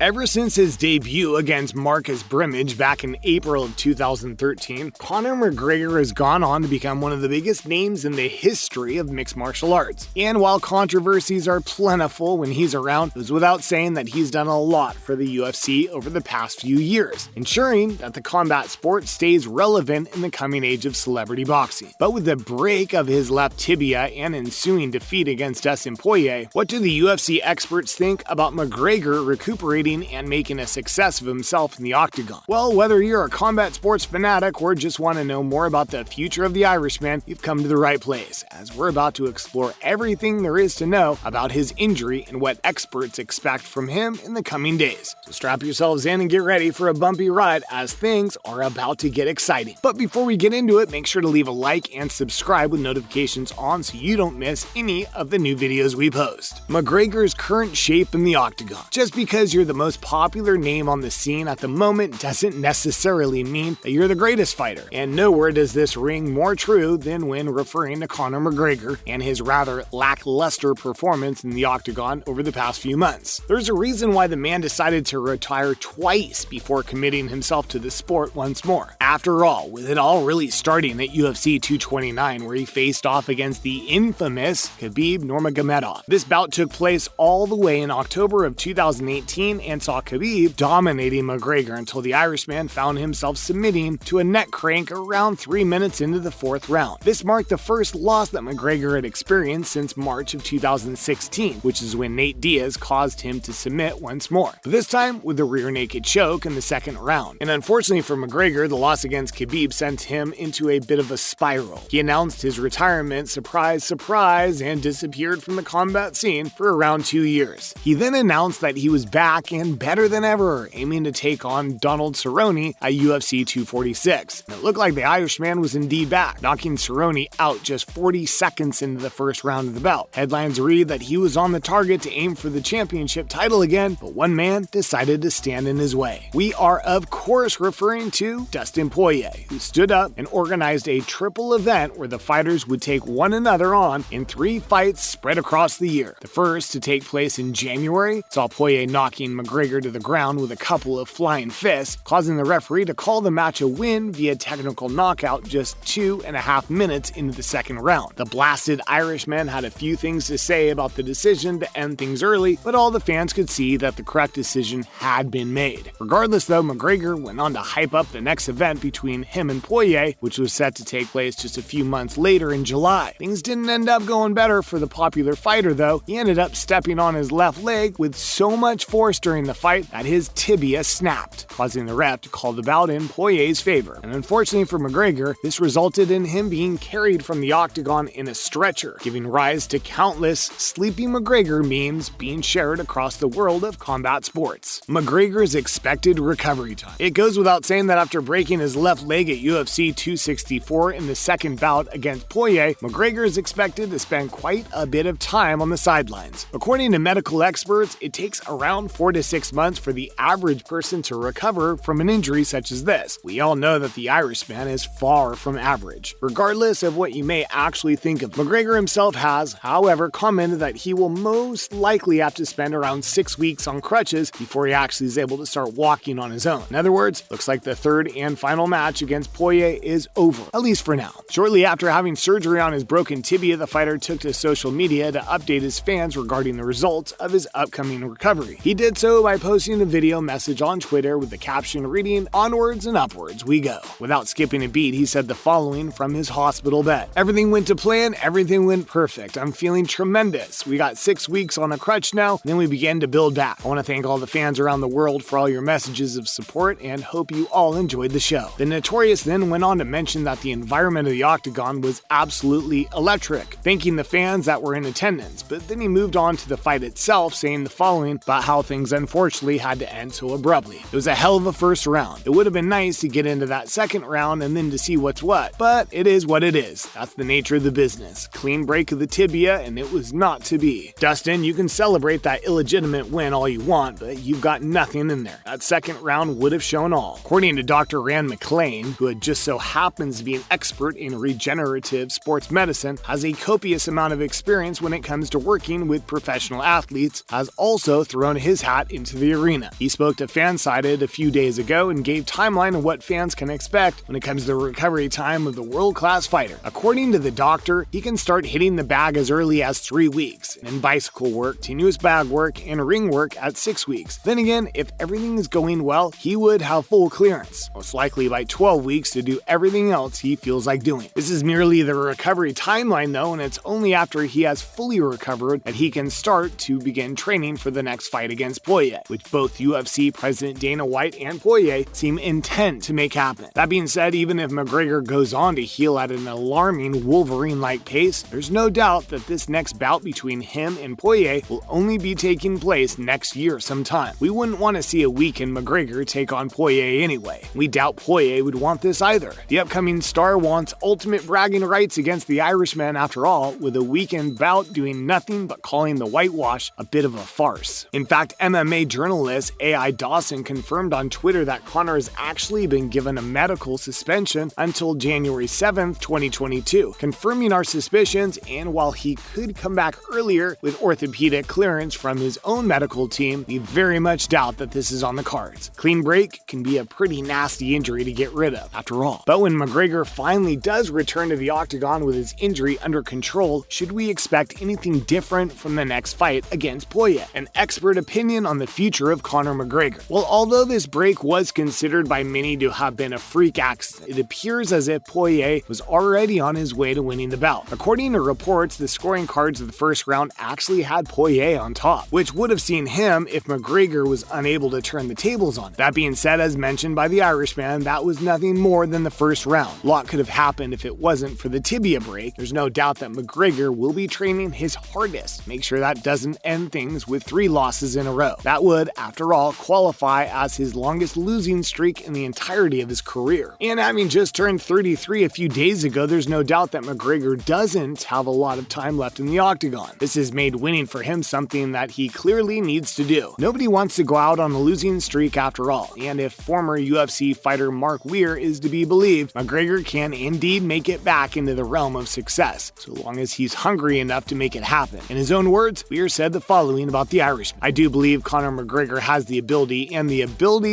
Ever since his debut against Marcus Brimage back in April of 2013, Conor McGregor has gone on to become one of the biggest names in the history of mixed martial arts. And while controversies are plentiful when he's around, it goes without saying that he's done a lot for the UFC over the past few years, ensuring that the combat sport stays relevant in the coming age of celebrity boxing. But with the break of his left tibia and ensuing defeat against Dustin Poirier, what do the UFC experts think about McGregor recuperating and making a success of himself in the octagon? Well, whether you're a combat sports fanatic or just want to know more about the future of the Irishman, you've come to the right place, as we're about to explore everything there is to know about his injury and what experts expect from him in the coming days. So strap yourselves in and get ready for a bumpy ride, as things are about to get exciting. But before we get into it, make sure to leave a like and subscribe with notifications on so you don't miss any of the new videos we post. McGregor's current shape in the octagon. Just because you're the most popular name on the scene at the moment doesn't necessarily mean that you're the greatest fighter. And nowhere does this ring more true than when referring to Conor McGregor and his rather lackluster performance in the octagon over the past few months. There's a reason why the man decided to retire twice before committing himself to the sport once more. After all, with it all really starting at UFC 229, where he faced off against the infamous Khabib Nurmagomedov. This bout took place all the way in October of 2018 and saw Khabib dominating McGregor until the Irishman found himself submitting to a neck crank around 3 minutes into the fourth round. This marked the first loss that McGregor had experienced since March of 2016, which is when Nate Diaz caused him to submit once more, but this time with a rear naked choke in the second round. And unfortunately for McGregor, the loss against Khabib sent him into a bit of a spiral. He announced his retirement, surprise, surprise, and disappeared from the combat scene for around 2 years. He then announced that he was back and better than ever, aiming to take on Donald Cerrone at UFC 246. And it looked like the Irishman was indeed back, knocking Cerrone out just 40 seconds into the first round of the bout. Headlines read that he was on the target to aim for the championship title again, but one man decided to stand in his way. We are of course referring to Dustin Poirier, who stood up and organized a triple event where the fighters would take one another on in 3 fights spread across the year. The first, to take place in January, saw Poirier knocking McGregor to the ground with a couple of flying fists, causing the referee to call the match a win via technical knockout just 2.5 minutes into the second round. The blasted Irishman had a few things to say about the decision to end things early, but all the fans could see that the correct decision had been made. Regardless though, McGregor went on to hype up the next event between him and Poirier, which was set to take place just a few months later in July. Things didn't end up going better for the popular fighter though. He ended up stepping on his left leg with so much force during the fight that his tibia snapped, causing the ref to call the bout in Poirier's favor. And unfortunately for McGregor, this resulted in him being carried from the octagon in a stretcher, giving rise to countless Sleepy McGregor memes being shared across the world of combat sports. McGregor's expected recovery time. It goes without saying that after breaking his left leg at UFC 264 in the second bout against Poirier, McGregor is expected to spend quite a bit of time on the sidelines. According to medical experts, it takes around 4 to 6 months for the average person to recover from an injury such as this. We all know that the Irishman is far from average. Regardless of what you may actually think of, McGregor himself has, however, commented that he will most likely have to spend around 6 weeks on crutches before he actually is able to start walking on his own. In other words, looks like the third and final match against Poirier is over, at least for now. Shortly after having surgery on his broken tibia, the fighter took to social media to update his fans regarding the results of his upcoming recovery. He did so by posting a video message on Twitter with the caption reading, "Onwards and upwards we go." Without skipping a beat, he said the following from his hospital bed: "Everything went to plan, everything went perfect. I'm feeling tremendous. We got 6 weeks on a crutch now, and then we began to build back. I want to thank all the fans around the world for all your messages of support and hope you all enjoyed the show." The Notorious then went on to mention that the environment of the octagon was absolutely electric, thanking the fans that were in attendance, but then he moved on to the fight itself, saying the following about how things unfortunately had to end so abruptly. "It was a hell of a first round. It would have been nice to get into that second round and then to see what's what, but it is what it is. That's the nature of the business. Clean break of the tibia and it was not to be. Dustin, you can celebrate that illegitimate win all you want, but you've got nothing in there. That second round would have shown all. According to Dr. Rand McLean, who just so happens to be an expert in regenerative sports medicine, has a copious amount of experience when it comes to working with professional athletes, has also thrown his hat into the arena. He spoke to Fansided a few days ago and gave timeline of what fans can expect when it comes to the recovery time of the world-class fighter. According to the doctor, he can start hitting the bag as early as 3 weeks, and in bicycle work, continuous bag work, and ring work at 6 weeks. Then again, if everything is going well, he would have full clearance, most likely by 12 weeks to do everything else he feels like doing. This is merely the recovery timeline though, and it's only after he has fully recovered that he can start to begin training for the next fight against Poirier, which both UFC President Dana White and Poirier seem intent to make happen. That being said, even if McGregor goes on to heal at an alarming Wolverine-like pace, there's no doubt that this next bout between him and Poirier will only be taking place next year sometime. We wouldn't want to see a weakened McGregor take on Poirier anyway. We doubt Poirier would want this either. The upcoming star wants ultimate bragging rights against the Irishman after all, with a weekend bout doing nothing but calling the whitewash a bit of a farce. In fact, MMA journalist A.I. Dawson confirmed on Twitter that Conor has actually been given a medical suspension until January 7th, 2022, confirming our suspicions, and while he could come back earlier with orthopedic clearance from his own medical team, we very much doubt that this is on the cards. Clean break can be a pretty nasty injury to get rid of, after all. But when McGregor finally does return to the octagon with his injury under control, should we expect anything different from the next fight against Poirier? An expert opinion on the future of Conor McGregor. Well, although this break was considered by many to have been a freak accident, it appears as if Poirier was already on his way to winning the bout. According to reports, the scoring cards of the first round actually had Poirier on top, which would have seen him if McGregor was unable to turn the tables on. That being said, as mentioned by the Irishman, that was nothing more than the first round. A lot could have happened if it wasn't for the tibia break. There's no doubt that McGregor will be training his hardest. Make sure that doesn't end things with 3 losses in a row. That would, after all, qualify as his longest losing streak in the entirety of his career. And having just turned 33 a few days ago, there's no doubt that McGregor doesn't have a lot of time left in the octagon. This has made winning for him something that he clearly needs to do. Nobody wants to go out on a losing streak after all, and if former UFC fighter Mark Weir is to be believed, McGregor can indeed make it back into the realm of success, so long as he's hungry enough to make it happen. In his own words, Weir said the following about the Irishman: "I do believe Conor McGregor has the ability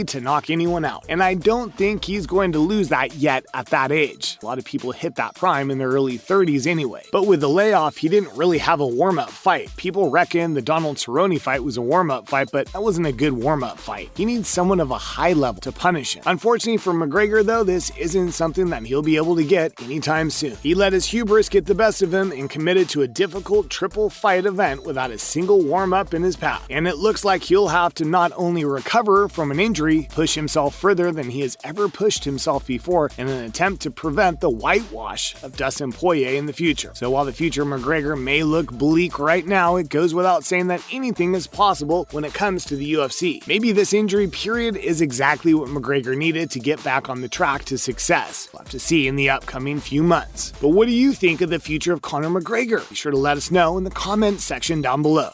to knock anyone out, and I don't think he's going to lose that yet at that age. A lot of people hit that prime in their early 30s anyway. But with the layoff, he didn't really have a warm-up fight. People reckon the Donald Cerrone fight was a warm-up fight, but that wasn't a good warm-up fight. He needs someone of a high level to punish him. Unfortunately for McGregor though, this isn't something that he'll be able to get anytime soon. He let his hubris get the best of him and committed to a difficult triple fight event without a single warm-up in his path. And it looks like he'll have to not only recover from an injury, push himself further than he has ever pushed himself before in an attempt to prevent the whitewash of Dustin Poirier in the future. So while the future McGregor may look bleak right now, it goes without saying that anything is possible when it comes to the UFC. Maybe this injury period is exactly what McGregor needed to get back on the track to success. We'll have to see in the upcoming few months. But what do you think of the future of Conor McGregor? Be sure to let us know in the comments section down below.